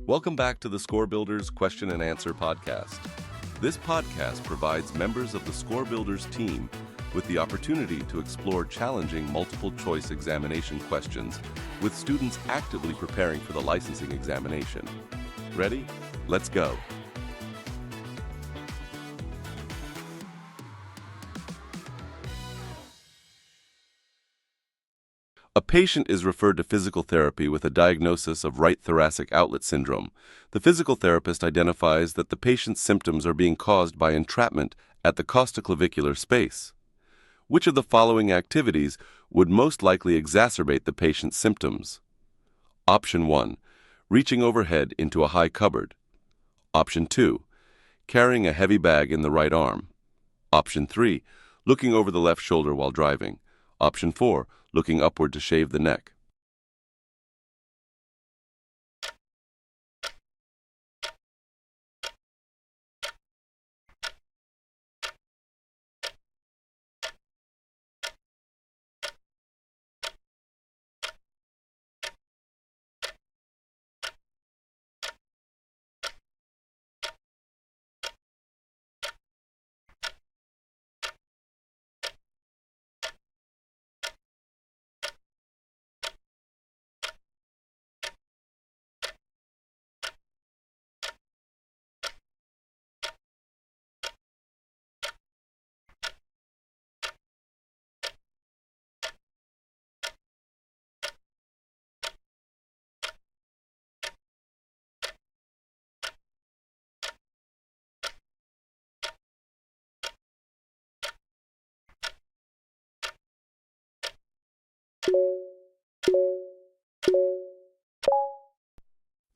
Welcome back to the Score Builders Question and Answer podcast. This podcast provides members of the Score Builders team with the opportunity to explore challenging multiple-choice examination questions with students actively preparing for the licensing examination. Ready? Let's go. A patient is referred to physical therapy with a diagnosis of right thoracic outlet syndrome. The physical therapist identifies that the patient's symptoms are being caused by entrapment at the costoclavicular space. Which of the following activities would most likely exacerbate the patient's symptoms? Option 1. Reaching overhead into a high cupboard. Option 2. Carrying a heavy bag in the right arm. Option 3. Looking over the left shoulder while driving. Option 4. Looking upward to shave the neck.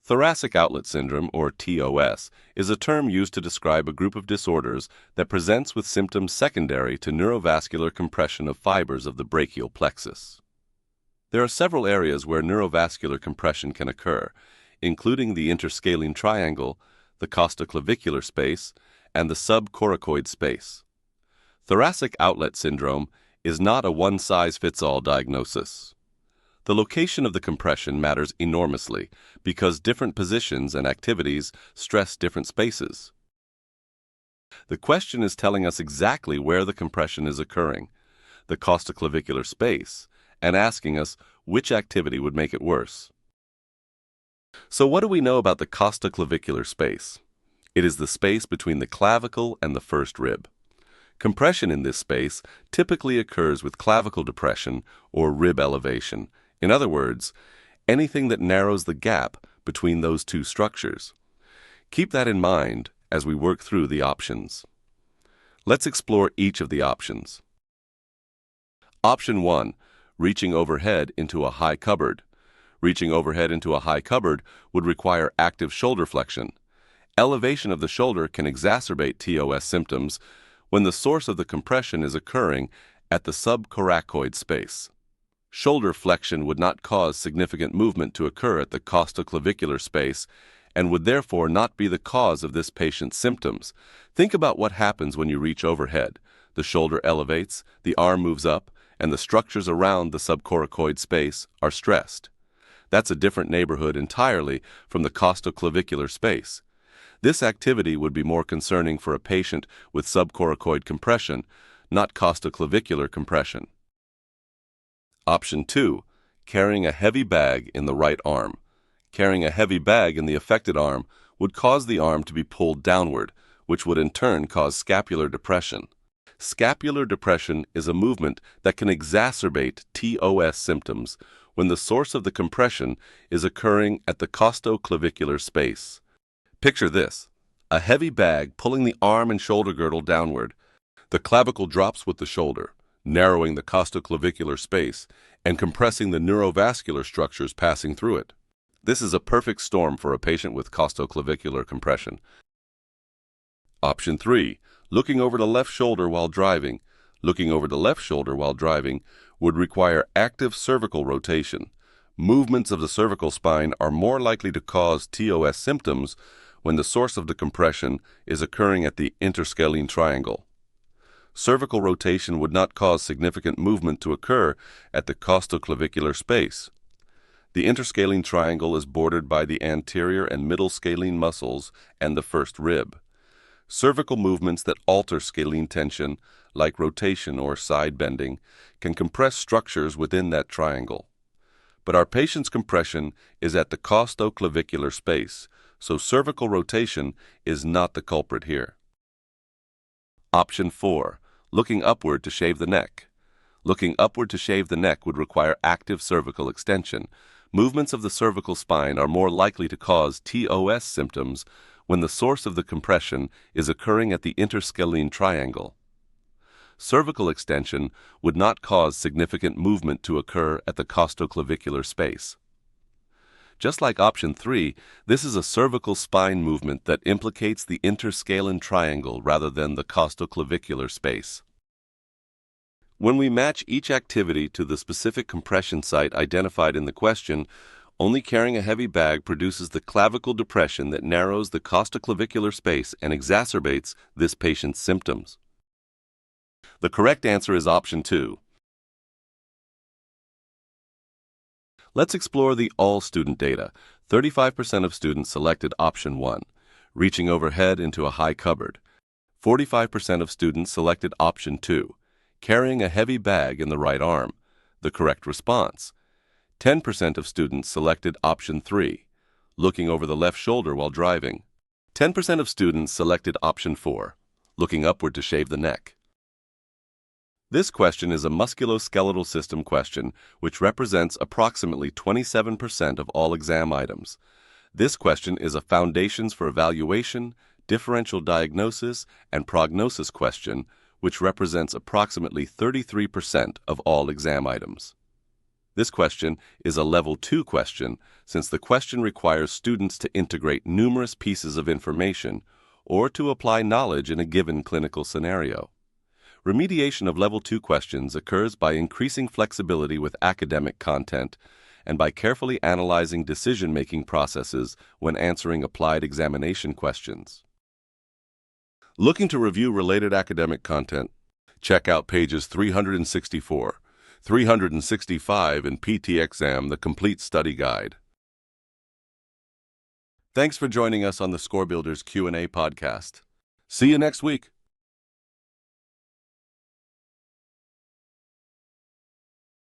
Thoracic outlet syndrome, or TOS, is a term used to describe a group of disorders that presents with symptoms secondary to neurovascular compression of fibers of the brachial plexus. There are several areas where neurovascular compression can occur, including the interscalene triangle, the costoclavicular space, and the subcoracoid space. Thoracic outlet syndrome is not a one-size-fits-all diagnosis. The location of the compression matters enormously because different positions and activities stress different spaces. The question is telling us exactly where the compression is occurring, the costoclavicular space, and asking us which activity would make it worse. So what do we know about the costoclavicular space? It is the space between the clavicle and the first rib. Compression in this space typically occurs with clavicle depression or rib elevation. In other words, anything that narrows the gap between those two structures. Keep that in mind as we work through the options. Let's explore each of the options. Option 1. Reaching overhead into a high cupboard. Reaching overhead into a high cupboard would require active shoulder flexion. Elevation of the shoulder can exacerbate TOS symptoms when the source of the compression is occurring at the subcoracoid space. Shoulder flexion would not cause significant movement to occur at the costoclavicular space and would therefore not be the cause of this patient's symptoms. Think about what happens when you reach overhead. The shoulder elevates, the arm moves up, and the structures around the subcoracoid space are stressed. That's a different neighborhood entirely from the costoclavicular space. This activity would be more concerning for a patient with subcoracoid compression, not costoclavicular compression. Option 2. Carrying a heavy bag in the right arm. Carrying a heavy bag in the affected arm would cause the arm to be pulled downward, which would in turn cause scapular depression. Scapular depression is a movement that can exacerbate TOS symptoms when the source of the compression is occurring at the costoclavicular space. Picture this: a heavy bag pulling the arm and shoulder girdle downward. The clavicle drops with the shoulder, narrowing the costoclavicular space and compressing the neurovascular structures passing through it. This is a perfect storm for a patient with costoclavicular compression. Option 3. Looking over the left shoulder while driving. Looking over the left shoulder while driving would require active cervical rotation. Movements of the cervical spine are more likely to cause TOS symptoms when the source of the compression is occurring at the interscalene triangle. Cervical rotation would not cause significant movement to occur at the costoclavicular space. The interscalene triangle is bordered by the anterior and middle scalene muscles and the first rib. Cervical movements that alter scalene tension, like rotation or side bending, can compress structures within that triangle. But our patient's compression is at the costoclavicular space, so cervical rotation is not the culprit here. Option 4. Looking upward to shave the neck. Looking upward to shave the neck would require active cervical extension. Movements of the cervical spine are more likely to cause TOS symptoms when the source of the compression is occurring at the interscalene triangle. Cervical extension would not cause significant movement to occur at the costoclavicular space. Just like option 3, this is a cervical spine movement that implicates the interscalene triangle rather than the costoclavicular space. When we match each activity to the specific compression site identified in the question, only carrying a heavy bag produces the clavicle depression that narrows the costoclavicular space and exacerbates this patient's symptoms. The correct answer is option 2. Let's explore the all-student data. 35% of students selected option 1, reaching overhead into a high cupboard. 45% of students selected option 2, carrying a heavy bag in the right arm, the correct response. 10% of students selected option 3, looking over the left shoulder while driving. 10% of students selected option 4, looking upward to shave the neck. This question is a musculoskeletal system question, which represents approximately 27% of all exam items. This question is a Foundations for Evaluation, Differential Diagnosis, and Prognosis question, which represents approximately 33% of all exam items. This question is a Level 2 question, since the question requires students to integrate numerous pieces of information or to apply knowledge in a given clinical scenario. Remediation of Level 2 questions occurs by increasing flexibility with academic content and by carefully analyzing decision-making processes when answering applied examination questions. Looking to review related academic content? Check out pages 364, 365 in PT Exam, the Complete Study Guide. Thanks for joining us on the Score Builders Q&A podcast. See you next week.